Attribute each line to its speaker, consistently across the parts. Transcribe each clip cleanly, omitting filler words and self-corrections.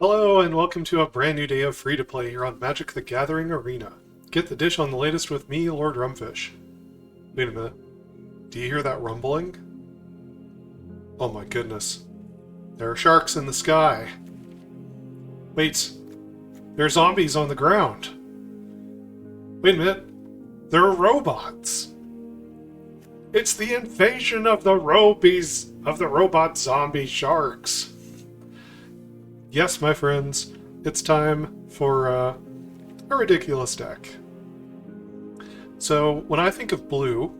Speaker 1: Hello and welcome to a brand new day of free-to-play here on Magic the Gathering Arena. Get the dish on the latest with me, Lord Rumfish. Wait a minute. Do you hear that rumbling? Oh my goodness. There are sharks in the sky. Wait. There are zombies on the ground. Wait a minute. There are robots. It's the invasion of the robot zombie sharks. Yes, my friends, it's time for a ridiculous deck. So, when I think of blue,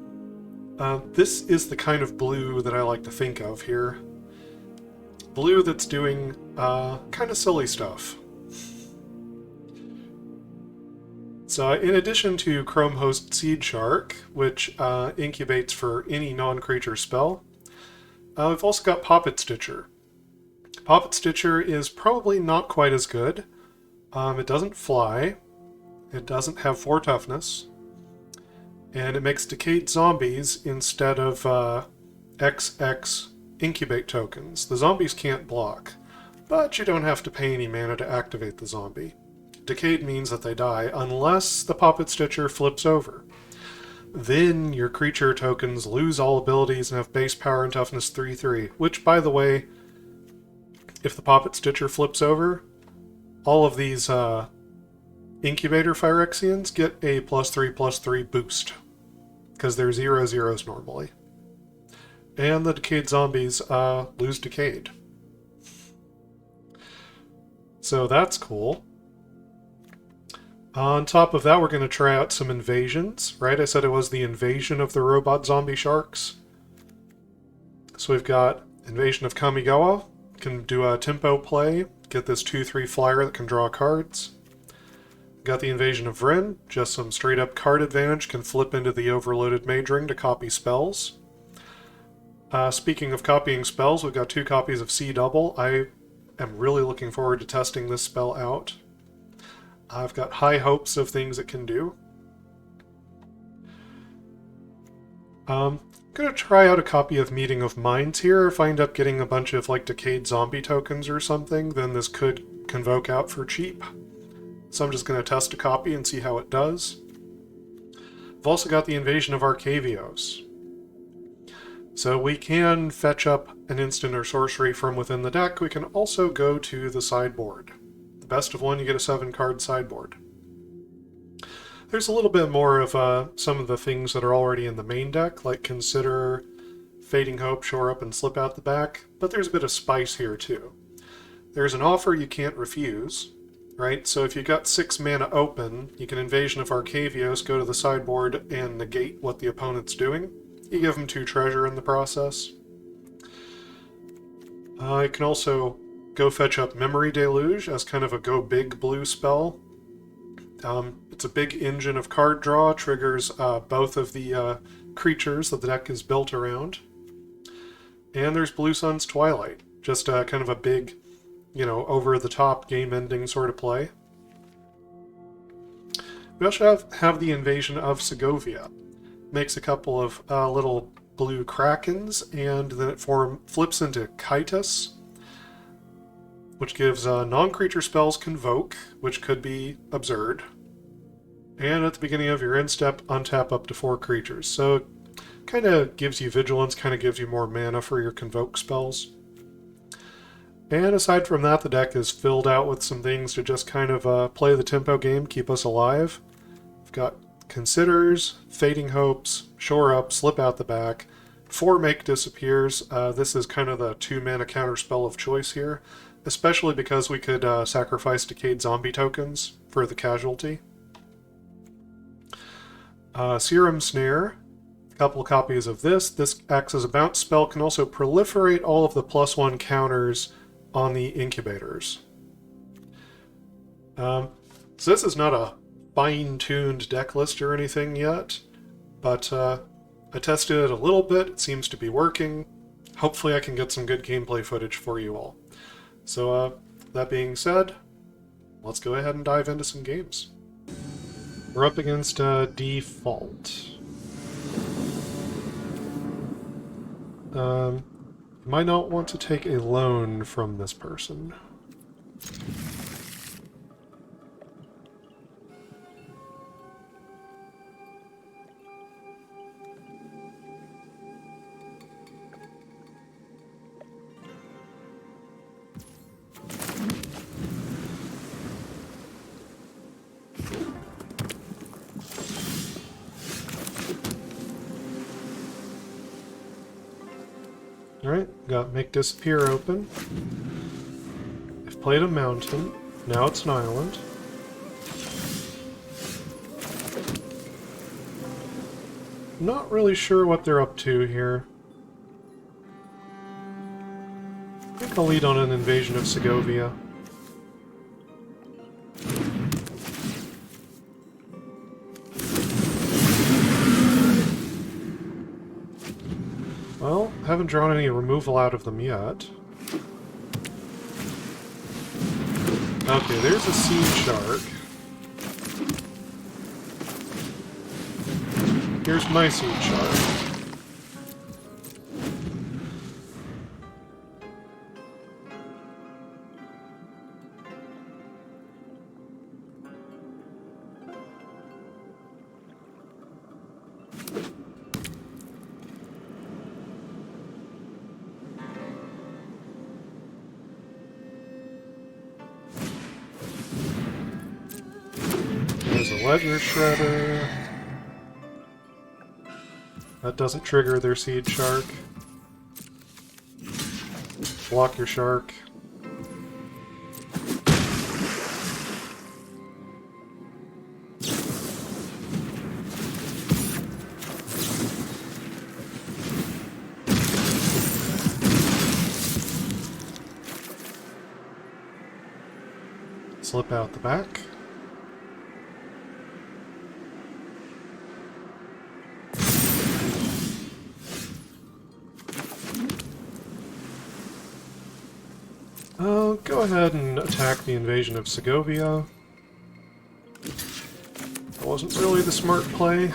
Speaker 1: this is the kind of blue that I like to think of here. Blue that's doing kind of silly stuff. So, in addition to Chrome Host Seedshark, which incubates for any non-creature spell, we've also got Poppet Stitcher. Poppet Stitcher is probably not quite as good. It doesn't fly, it doesn't have 4 toughness, and it makes decayed zombies instead of XX incubate tokens. The zombies can't block, but you don't have to pay any mana to activate the zombie. Decayed means that they die unless the Poppet Stitcher flips over. Then your creature tokens lose all abilities and have base power and toughness 3/3, which, by the way, if the Poppet Stitcher flips over, all of these Incubator Phyrexians get a +3/+3 boost, because they're 0/0s normally. And the Decayed Zombies lose Decayed. So that's cool. On top of that, we're going to try out some invasions, right? I said it was the invasion of the robot zombie sharks. So we've got Invasion of Kamigawa. Can do a tempo play, get this 2/3 flyer that can draw cards. Got the Invasion of Vryn, just some straight up card advantage, can flip into the overloaded mage ring to copy spells. Speaking of copying spells, we've got 2 copies of C Double. I am really looking forward to testing this spell out. I've got high hopes of things it can do. I'm going to try out a copy of Meeting of Minds here. If I end up getting a bunch of like decayed zombie tokens or something, then this could convoke out for cheap. So I'm just going to test a copy and see how it does. I've also got the Invasion of Arcavios. So we can fetch up an instant or sorcery from within the deck. We can also go to the sideboard. The best of one, you get a 7-card sideboard. There's a little bit more of some of the things that are already in the main deck, like Consider, Fading Hope, Shore Up, and Slip Out the Back, but there's a bit of spice here too. There's an offer you can't refuse, right? So if you've got 6 mana open, you can Invasion of Arcavios, go to the sideboard, and negate what the opponent's doing. You give them 2 treasure in the process. You can also go fetch up Memory Deluge as kind of a go big blue spell. It's a big engine of card draw, triggers both of the creatures that the deck is built around. And there's Blue Sun's Twilight, just kind of a big, over-the-top game-ending sort of play. We also have the Invasion of Segovia. Makes a couple of little blue krakens, and then it flips into Kitus, which gives non-creature spells Convoke, which could be absurd. And at the beginning of your end step, untap up to 4 creatures. So it kind of gives you vigilance, kind of gives you more mana for your Convoke spells. And aside from that, the deck is filled out with some things to just kind of play the tempo game, keep us alive. We've got Considers, Fading Hopes, Shore Up, Slip Out the Back, 4 Make Disappears. This is kind of the 2-mana counterspell of choice here, especially because we could sacrifice Decayed Zombie tokens for the casualty. Serum Snare, a couple copies of this. This acts as a bounce spell, can also proliferate all of the +1 counters on the incubators. So this is not a fine-tuned deck list or anything yet, but I tested it a little bit. It seems to be working. Hopefully I can get some good gameplay footage for you all. So that being said, let's go ahead and dive into some games. We're up against Default. You might not want to take a loan from this person. Got Make Disappear open. I've played a mountain. Now it's an island. Not really sure what they're up to here. I think I'll lead on an Invasion of Segovia. Well, haven't drawn any removal out of them yet. Okay, there's a Seedshark. Here's my Seedshark. There's a Ledger Shredder. That doesn't trigger their Seedshark. Block your shark. Slip out the back. Go ahead and attack the Invasion of Segovia. That wasn't really the smart play.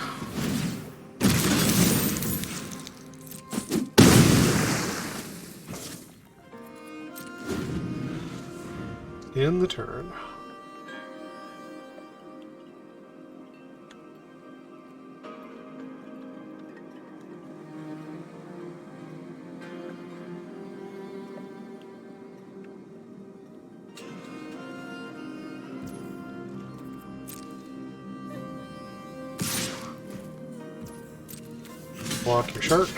Speaker 1: In the turn. Block your shark.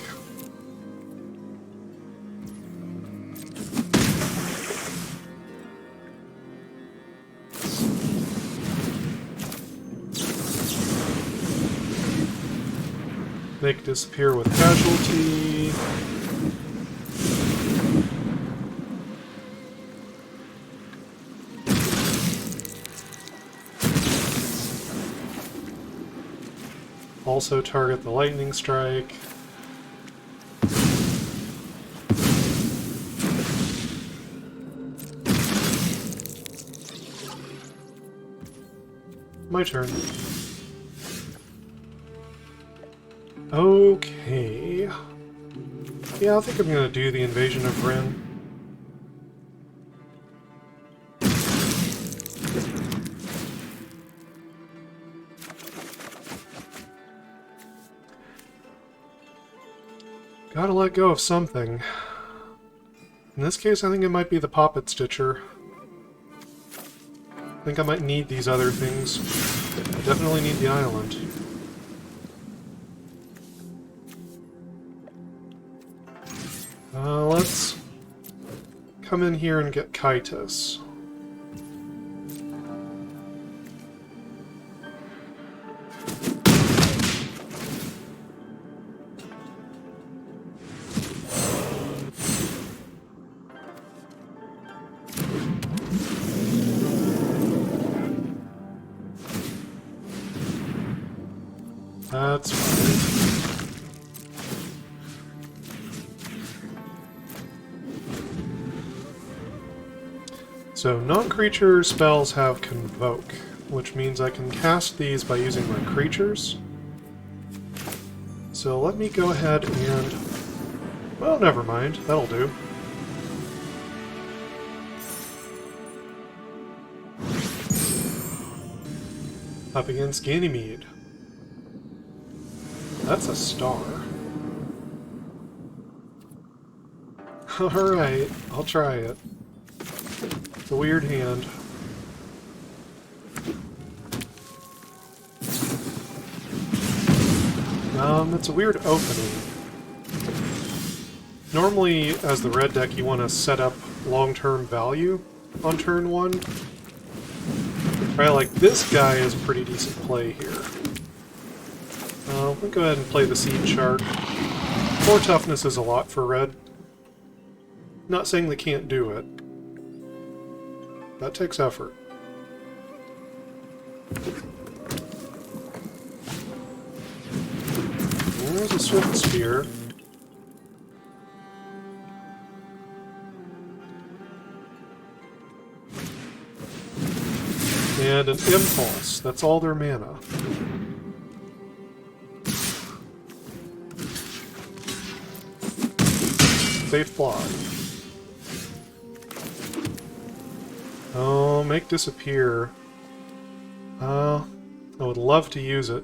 Speaker 1: Make Disappear with Casualty. Also target the Lightning Strike. My turn. Okay. Yeah, I think I'm gonna do the Invasion of Vryn. Gotta let go of something. In this case, I think it might be the Poppet Stitcher. I think I might need these other things. I definitely need the island. Let's come in here and get Kaitis. That's fine. So, non-creature spells have Convoke, which means I can cast these by using my creatures. So let me go ahead and... well, never mind. That'll do. Up against Ganymede. That's a star. Alright, I'll try it. It's a weird hand. It's a weird opening. Normally, as the red deck, you want to set up long-term value on turn 1. Right, like this guy is a pretty decent play here. We'll go ahead and play the Seedshark. 4 toughness is a lot for red. Not saying they can't do it. That takes effort. There's a Swift Spear. And an Impulse. That's all their mana. Safe block. Oh, make Disappear. I would love to use it.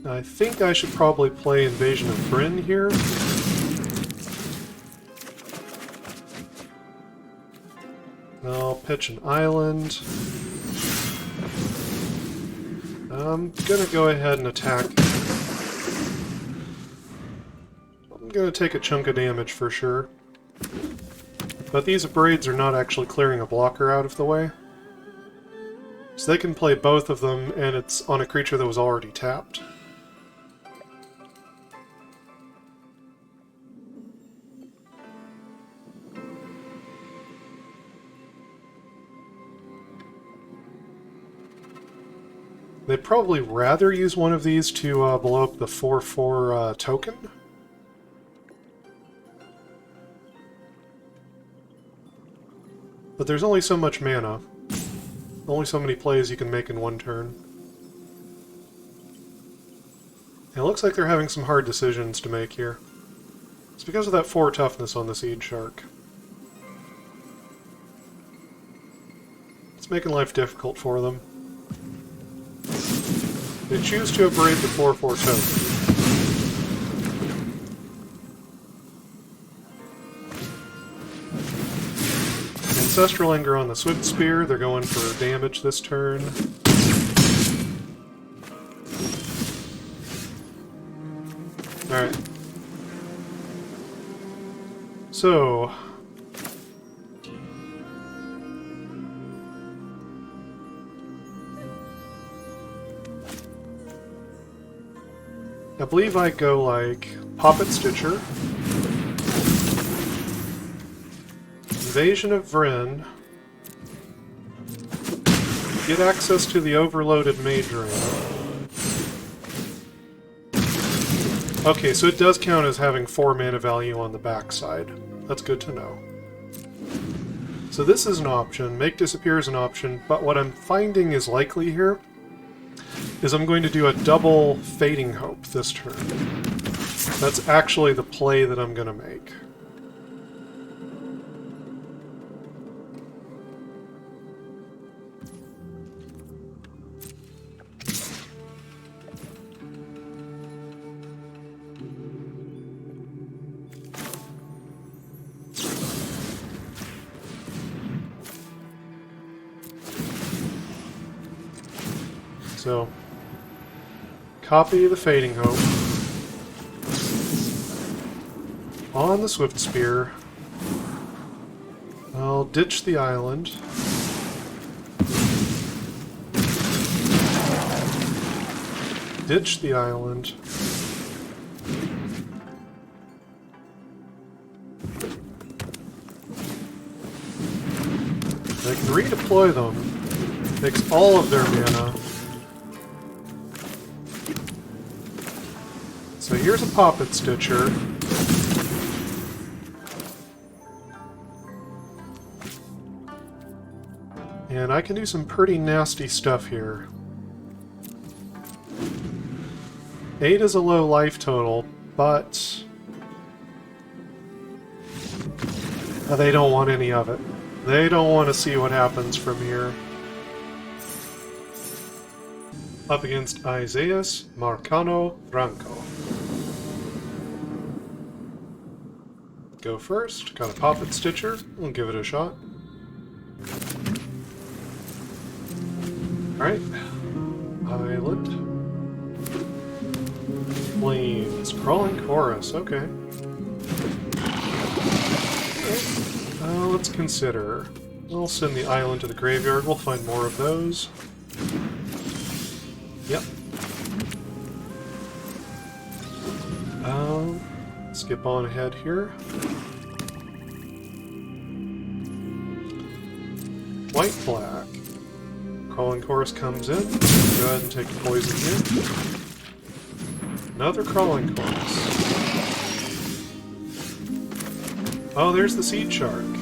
Speaker 1: I think I should probably play Invasion of Vryn here. I'll pitch an island. I'm gonna go ahead and attack. I'm gonna take a chunk of damage for sure. But these Abrades are not actually clearing a blocker out of the way. So they can play both of them, and it's on a creature that was already tapped. They'd probably rather use one of these to blow up the 4/4 token. But there's only so much mana. Only so many plays you can make in one turn. It looks like they're having some hard decisions to make here. It's because of that 4 toughness on the Seedshark. It's making life difficult for them. They choose to abrade the 4/4 token. Ancestral Anger on the Swift Spear. They're going for damage this turn. Alright. So... I believe I go like Poppet Stitcher, Invasion of Vryn, get access to the overloaded Mage Ring. Okay, so it does count as having 4 mana value on the backside. That's good to know. So this is an option, Make Disappear is an option, but what I'm finding is likely here is I'm going to do a double Fading Hope this turn. That's actually the play that I'm going to make. So, copy the Fading Hope on the Swift Spear. I'll ditch the island. Ditch the island. I can redeploy them. Takes all of their mana. So here's a Poppet Stitcher. And I can do some pretty nasty stuff here. 8 is a low life total, but they don't want any of it. They don't want to see what happens from here. Up against Isaias Marcano Franco. Go first. Got a Poppet Stitcher. We'll give it a shot. Alright. Island. Flames. Crawling Chorus. Okay. Let's consider. We'll send the island to the graveyard. We'll find more of those. Yep. Skip on ahead here. White, black. Crawling Chorus comes in. Go ahead and take the poison here. Another Crawling Chorus. Oh, there's the Seedshark.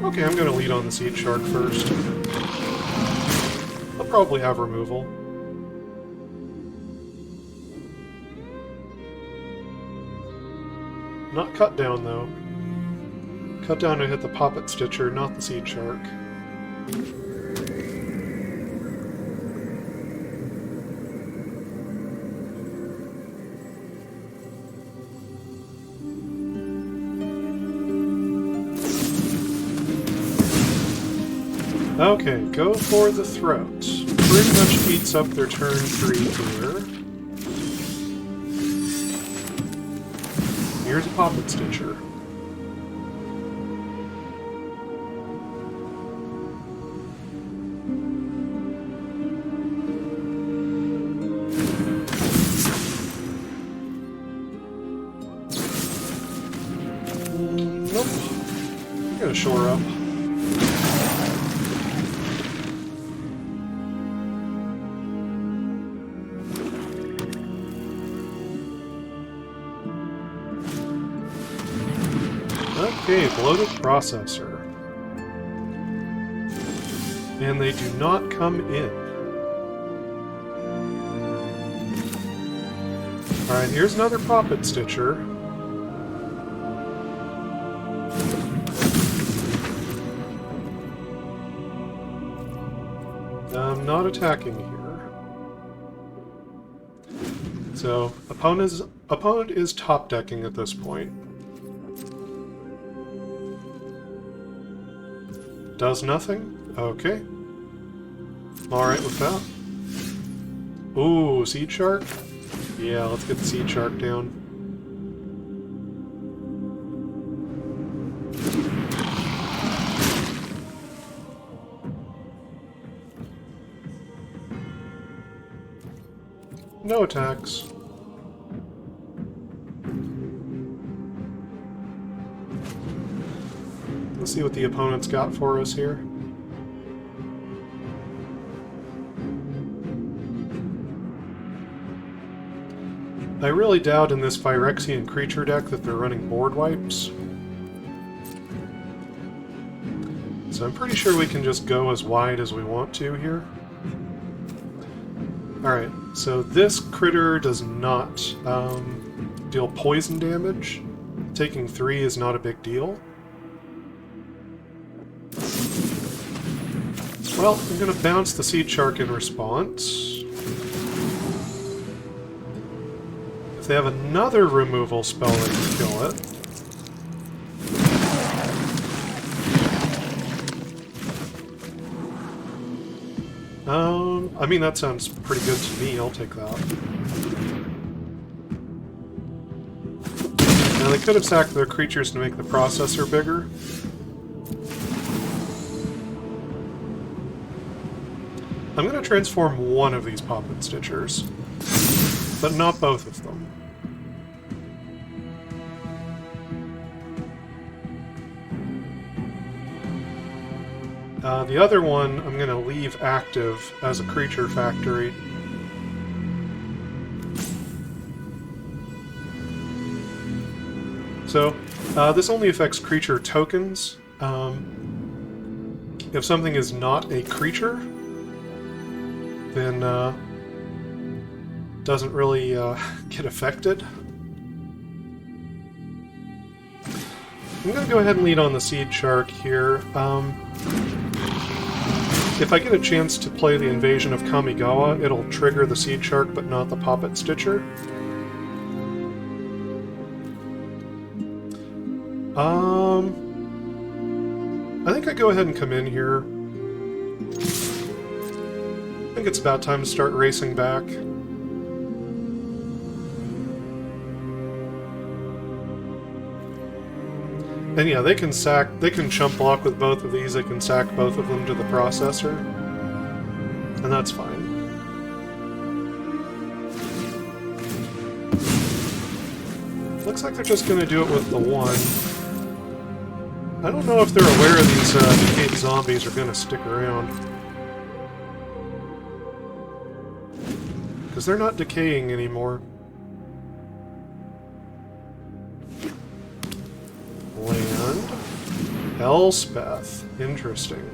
Speaker 1: Okay, I'm gonna lead on the Seedshark first. I'll probably have removal. Not cut down, though. Cut down to hit the Poppet Stitcher, not the Seedshark. Okay, go for the throat. Pretty much eats up their turn 3 here. Here's a Poppet Stitcher. Nope. I'm gonna shore up. Okay, bloated processor. And they do not come in. Alright, here's another Poppet Stitcher. I'm not attacking here. So, opponent is top decking at this point. Does nothing? Okay. Alright with that. Ooh, Seedshark? Yeah, let's get the Seedshark down. No attacks. Let's see what the opponent's got for us here. I really doubt in this Phyrexian creature deck that they're running board wipes. So I'm pretty sure we can just go as wide as we want to here. Alright, so this critter does not deal poison damage. Taking 3 is not a big deal. Well, I'm going to bounce the Seedshark in response. If they have another removal spell, they can kill it. I mean, that sounds pretty good to me. I'll take that. Now, they could have sacked their creatures to make the processor bigger. I'm going to transform one of these Poppet Stitchers, but not both of them. The other one I'm going to leave active as a creature factory. So, this only affects creature tokens. If something is not a creature, then doesn't really get affected. I'm going to go ahead and lead on the Seedshark here. If I get a chance to play the Invasion of Kamigawa, it'll trigger the Seedshark, but not the Poppet Stitcher. I think I go ahead and come in here. I think it's about time to start racing back. And yeah, they can chump block with both of these, they can sack both of them to the processor. And that's fine. Looks like they're just going to do it with the one. I don't know if they're aware these decayed zombies are going to stick around. Because they're not decaying anymore. Land. Elspeth. Interesting.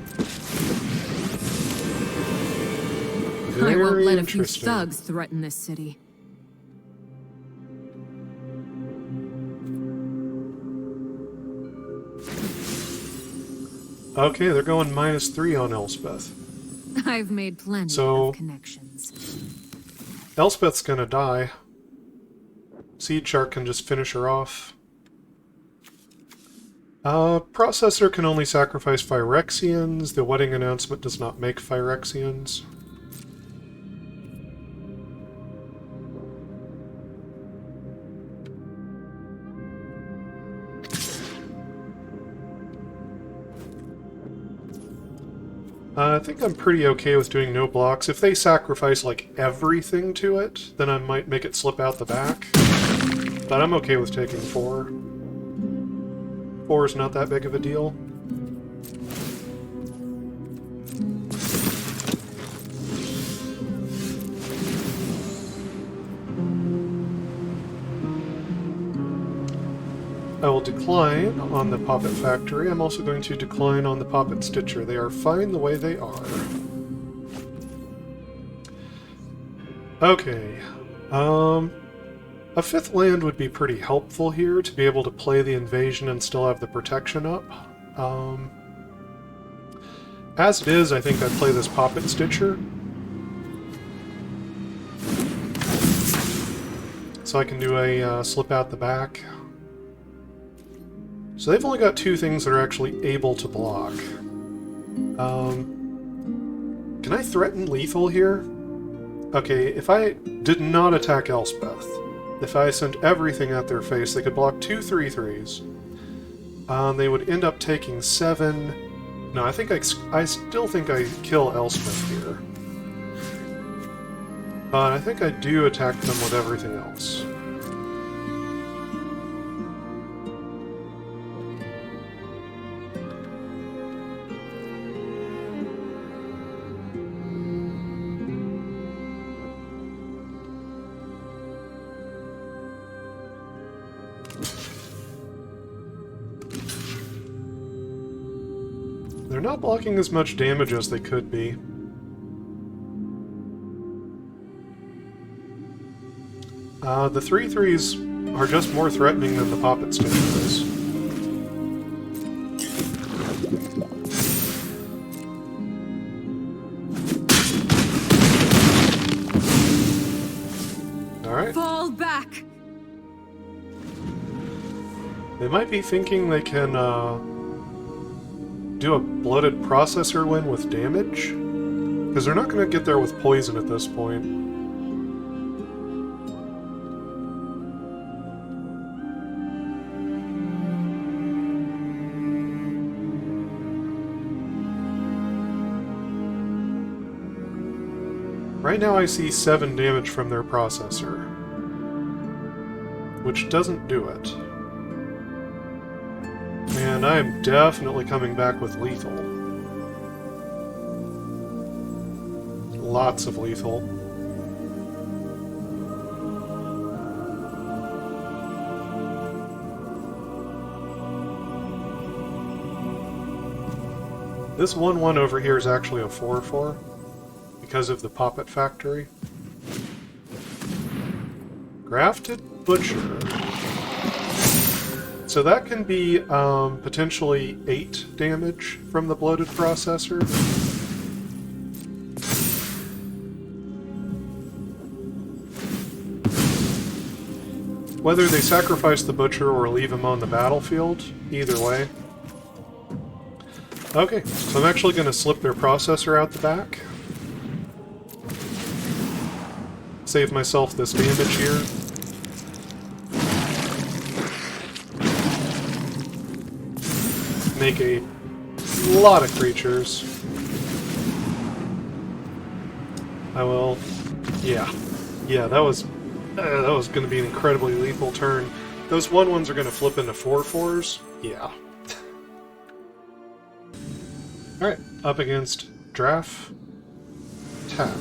Speaker 2: I won't let a few thugs threaten this city.
Speaker 1: Okay, they're going -3 on Elspeth.
Speaker 2: I've made plenty of connections.
Speaker 1: Elspeth's gonna die. Seedshark can just finish her off. Processor can only sacrifice Phyrexians. The wedding announcement does not make Phyrexians. I think I'm pretty okay with doing no blocks. If they sacrifice, like, everything to it, then I might make it slip out the back. But I'm okay with taking 4. 4 is not that big of a deal. I will decline on the Poppet Factory. I'm also going to decline on the Poppet Stitcher. They are fine the way they are. Okay. A 5th land would be pretty helpful here to be able to play the invasion and still have the protection up. As it is, I think I'd play this Poppet Stitcher. So I can do a slip out the back. So they've only got 2 things that are actually able to block. Can I threaten lethal here? Okay, if I did not attack Elspeth, if I sent everything at their face, they could block 2 3/3s. They would end up taking 7. No, I still think I kill Elspeth here. But I think I do attack them with everything else. They're not blocking as much damage as they could be. The 3/3s are just more threatening than the Poppet Stitcher is. Alright.
Speaker 2: Fall back!
Speaker 1: They might be thinking they can, do a bloated processor win with damage? Because they're not going to get there with poison at this point. Right now I see 7 damage from their processor, which doesn't do it. And I am definitely coming back with lethal. Lots of lethal. This 1/1 over here is actually a 4/4 because of the Poppet Factory. Grafted Butcher. So that can be potentially 8 damage from the bloated processor. Whether they sacrifice the Butcher or leave him on the battlefield, either way. Okay, so I'm actually going to slip their processor out the back. Save myself this damage here. make a lot of creatures. I will... Yeah. Yeah, that was going to be an incredibly lethal turn. Those 1/1s are going to flip into 4/4s. Yeah. Alright, up against Draft. Attack.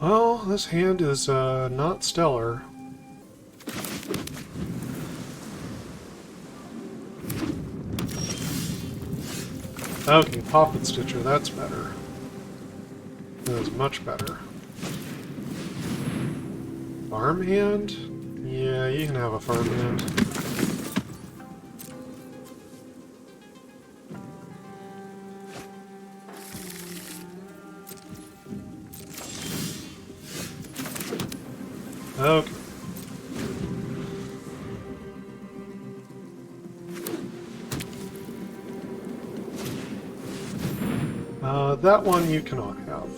Speaker 1: Well, this hand is not stellar. Okay, Poppet Stitcher, that's better. That is much better. Farmhand? Yeah, you can have a farmhand. Okay. That one you cannot have.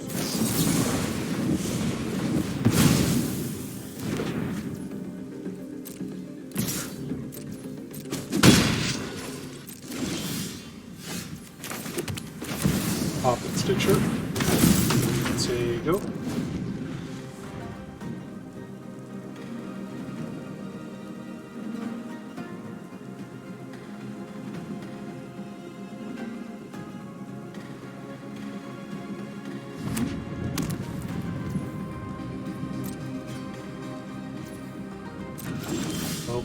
Speaker 1: Poppet Stitcher. There you go.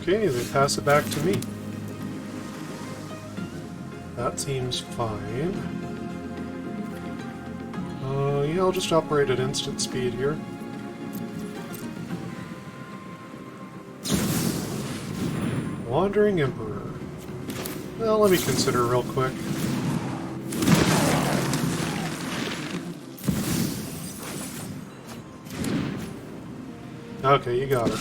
Speaker 1: Okay, they pass it back to me. That seems fine. Yeah, I'll just operate at instant speed here. Wandering Emperor. Well, let me consider real quick. Okay, you got her.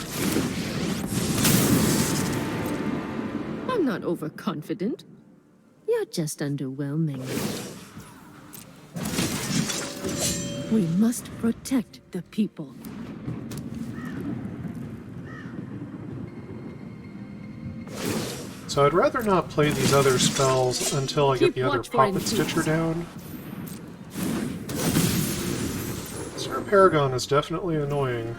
Speaker 2: I'm not overconfident. You're just underwhelming. We must protect the people.
Speaker 1: So I'd rather not play these other spells until I get the other Poppet Stitcher down. Serum Paragon is definitely annoying.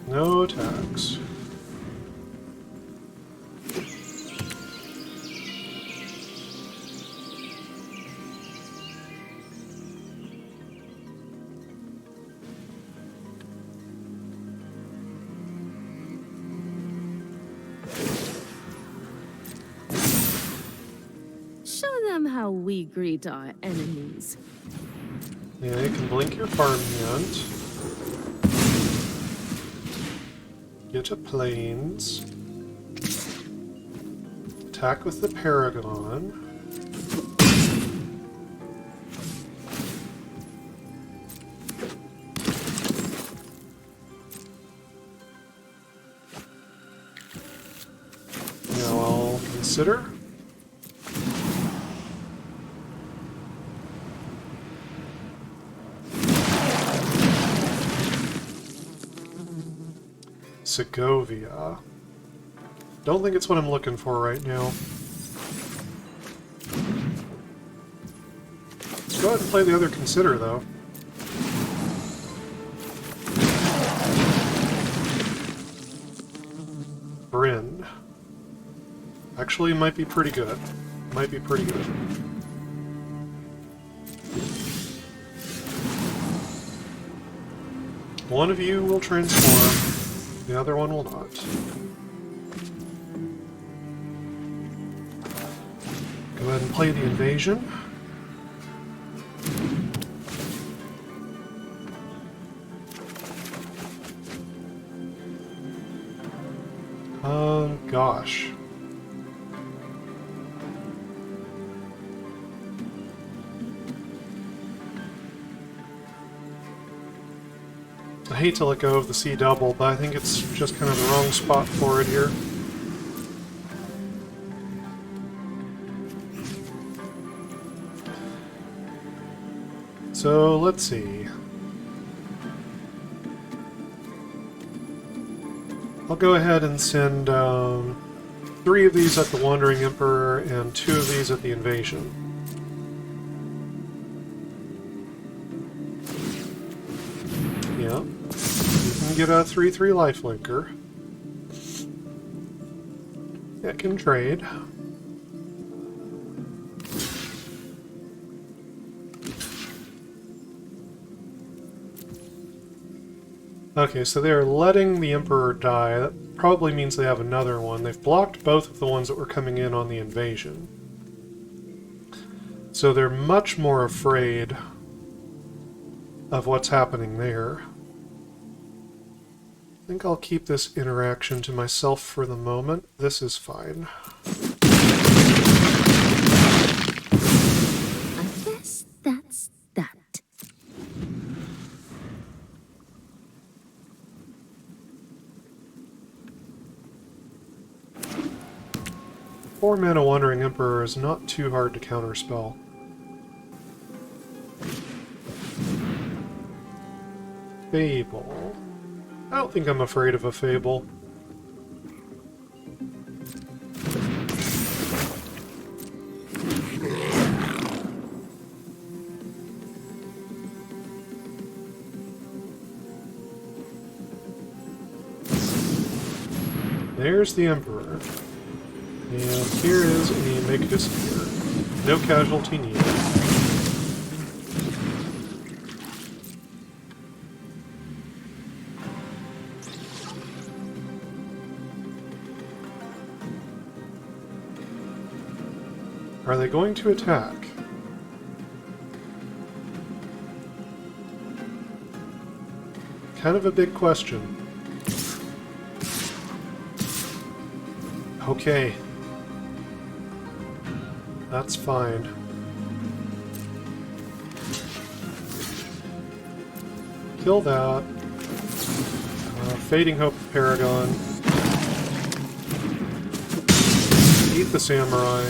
Speaker 1: No attacks.
Speaker 2: Show them how we greet our enemies.
Speaker 1: Yeah, you can blink your farmhand. Get to planes. Attack with the Paragon. Now I'll consider. Segovia. Don't think it's what I'm looking for right now. Let's go ahead and play the other Consider, though. Vryn. Actually, might be pretty good. Might be pretty good. One of you will transform. The other one will not. Go ahead and play the Invasion. Gosh. I hate to let go of the C double, but I think it's just kind of the wrong spot for it here. So, let's see. I'll go ahead and send 3 of these at the Wandering Emperor and 2 of these at the Invasion. Yeah. You can get a 3/3 lifelinker. That can trade. Okay, so they're letting the Emperor die. That probably means they have another one. They've blocked both of the ones that were coming in on the Invasion. So they're much more afraid of what's happening there. I think I'll keep this interaction to myself for the moment. This is fine.
Speaker 3: I guess that's that.
Speaker 1: Four mana Wandering Emperor is not too hard to counterspell. Fable. I don't think I'm afraid of a Fable. There's the Emperor. And here is a Make Disappear. No casualty needed. Are they going to attack? Kind of a big question. Okay. That's fine. Kill that. Fading Hope of Paragon. Eat the Samurai.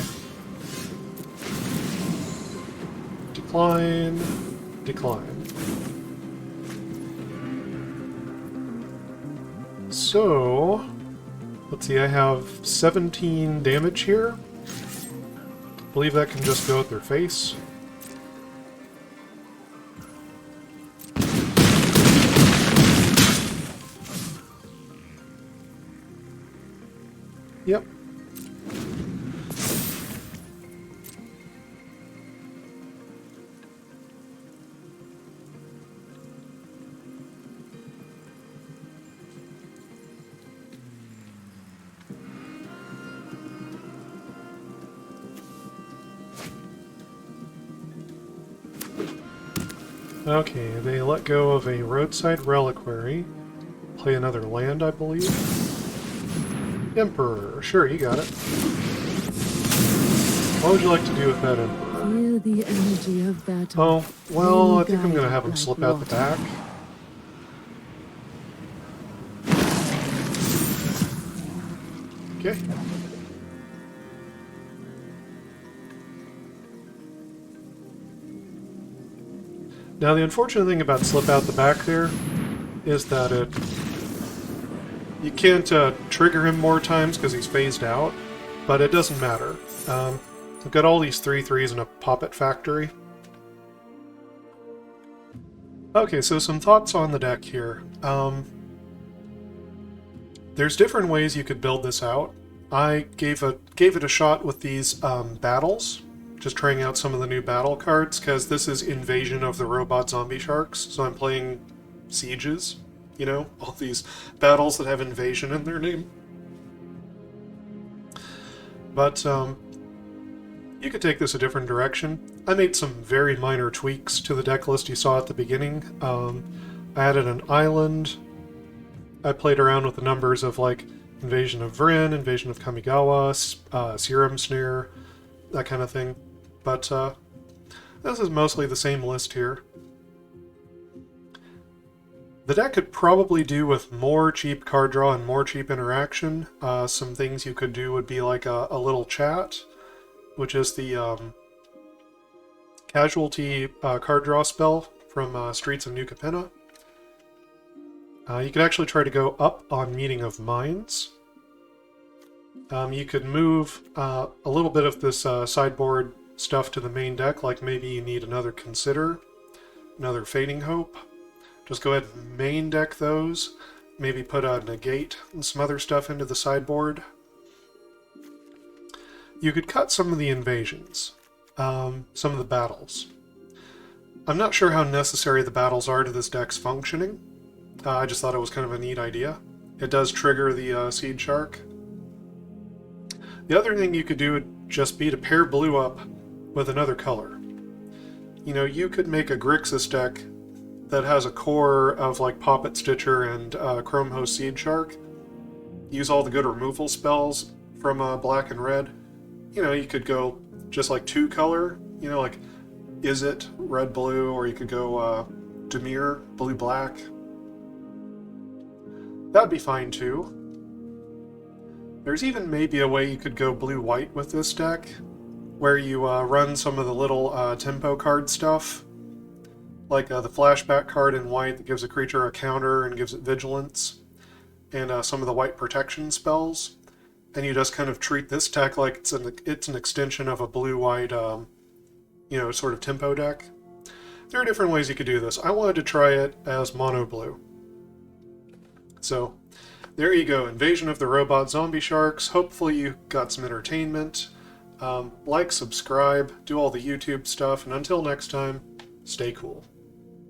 Speaker 1: Decline. Decline. So, let's see, I have 17 damage here. I believe that can just go at their face. Yep. Okay, they let go of a roadside reliquary. Play another land, I believe. Emperor. Sure, you got it. What would you like to do with that Emperor?
Speaker 3: Feel the energy of battle.
Speaker 1: Oh, well, I think I'm going to have him slip out the back. Okay. Now, the unfortunate thing about slip out the back there is that you can't trigger him more times because he's phased out, but it doesn't matter. I've got all these 3/3s in a Poppet factory. Okay, so some thoughts on the deck here. There's different ways you could build this out. I gave it a shot with these battles. Just trying out some of the new battle cards, because this is Invasion of the Robot Zombie Sharks, so I'm playing sieges, you know, all these battles that have invasion in their name. But, you could take this a different direction. I made some very minor tweaks to the deck list you saw at the beginning. I added an island. I played around with the numbers of, like, Invasion of Vryn, Invasion of Kamigawa, Serum Snare, that kind of thing. But this is mostly the same list here. The deck could probably do with more cheap card draw and more cheap interaction. Some things you could do would be like a little chat, which is the Casualty card draw spell from Streets of New Capenna. You could actually try to go up on Meeting of Minds. You could move a little bit of this sideboard stuff to the main deck, like maybe you need another Consider, another Fading Hope. Just go ahead and main deck those. Maybe put a Negate and some other stuff into the sideboard. You could cut some of the invasions, some of the battles. I'm not sure how necessary the battles are to this deck's functioning. I just thought it was kind of a neat idea. It does trigger the Seedshark. The other thing you could do would just be to pair blue up with another color. You know, you could make a Grixis deck that has a core of like Poppet Stitcher and Chrome Host Seedshark. Use all the good removal spells from black and red. You know, you could go just like 2-color, you know, like Is It red-blue, or you could go Demir blue-black. That'd be fine too. There's even maybe a way you could go blue-white with this deck, where you run some of the little tempo card stuff, like the flashback card in white that gives a creature a counter and gives it vigilance, and some of the white protection spells. And you just kind of treat this deck like it's an extension of a blue-white, you know, sort of tempo deck. There are different ways you could do this. I wanted to try it as mono blue. So, there you go. Invasion of the Robot Zombie Sharks. Hopefully you got some entertainment. Like, subscribe, do all the YouTube stuff, and until next time, stay cool.